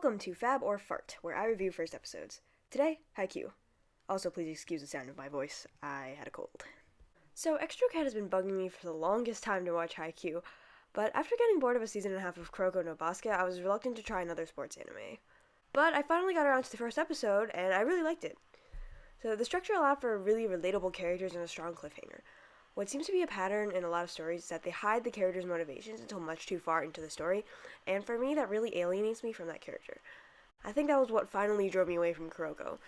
Welcome to Fab or Fart, where I review first episodes. Today, Haikyuu. Also, please excuse the sound of my voice. I had a cold. So, Extra Cat has been bugging me for the longest time to watch Haikyuu, but after getting bored of a season and a half of Kuroko no Basket, I was reluctant to try another sports anime. But I finally got around to the first episode, and I really liked it. So, the structure allowed for really relatable characters and a strong cliffhanger. What seems to be a pattern in a lot of stories is that they hide the character's motivations until much too far into the story, and for me, that really alienates me from that character. I think that was what finally drove me away from Kuroko.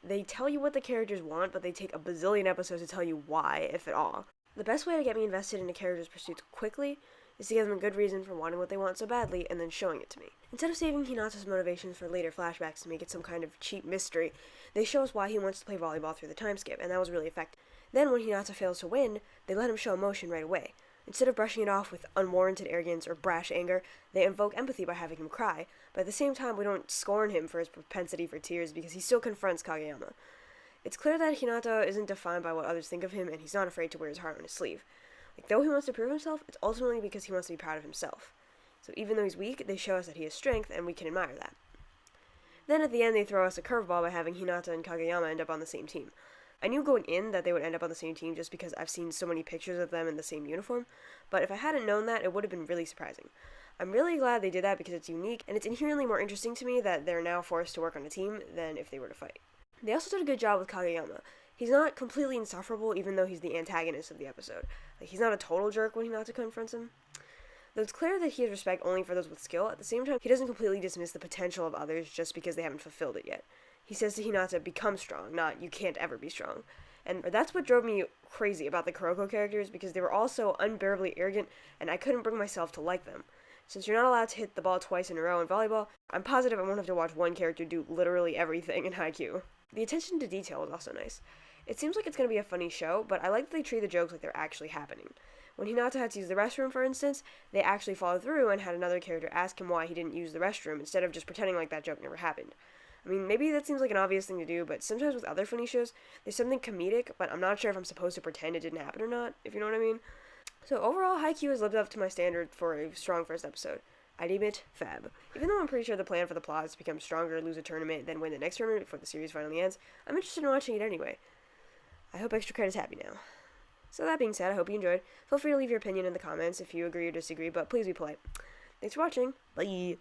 They tell you what the characters want, but they take a bazillion episodes to tell you why, if at all. The best way to get me invested in a character's pursuits quickly is to give them a good reason for wanting what they want so badly, and then showing it to me. Instead of saving Hinata's motivations for later flashbacks to make it some kind of cheap mystery, they show us why he wants to play volleyball through the time skip, and that was really effective. Then, when Hinata fails to win, they let him show emotion right away. Instead of brushing it off with unwarranted arrogance or brash anger, they invoke empathy by having him cry, but at the same time we don't scorn him for his propensity for tears because he still confronts Kageyama. It's clear that Hinata isn't defined by what others think of him, and he's not afraid to wear his heart on his sleeve. Though he wants to prove himself, it's ultimately because he wants to be proud of himself. So even though he's weak, they show us that he has strength, and we can admire that. Then at the end they throw us a curveball by having Hinata and Kageyama end up on the same team. I knew going in that they would end up on the same team just because I've seen so many pictures of them in the same uniform, but if I hadn't known that, it would have been really surprising. I'm really glad they did that because it's unique, and it's inherently more interesting to me that they're now forced to work on a team than if they were to fight. They also did a good job with Kageyama. He's not completely insufferable even though he's the antagonist of the episode. He's not a total jerk when Hinata confronts him. Though it's clear that he has respect only for those with skill, at the same time, he doesn't completely dismiss the potential of others just because they haven't fulfilled it yet. He says to Hinata, become strong, not you can't ever be strong. And that's what drove me crazy about the Kuroko characters, because they were all so unbearably arrogant, and I couldn't bring myself to like them. Since you're not allowed to hit the ball twice in a row in volleyball, I'm positive I won't have to watch one character do literally everything in Haikyuu. The attention to detail was also nice. It seems like it's going to be a funny show, but I like that they treat the jokes like they're actually happening. When Hinata had to use the restroom, for instance, they actually followed through and had another character ask him why he didn't use the restroom instead of just pretending like that joke never happened. I mean, maybe that seems like an obvious thing to do, but sometimes with other funny shows, there's something comedic, but I'm not sure if I'm supposed to pretend it didn't happen or not, if you know what I mean. So overall, Haikyuu has lived up to my standard for a strong first episode. I deem it fab. Even though I'm pretty sure the plan for the plot is to become stronger, lose a tournament, then win the next tournament before the series finally ends, I'm interested in watching it anyway. I hope Extra Credit is happy now. So that being said, I hope you enjoyed. Feel free to leave your opinion in the comments if you agree or disagree, but please be polite. Thanks for watching. Bye!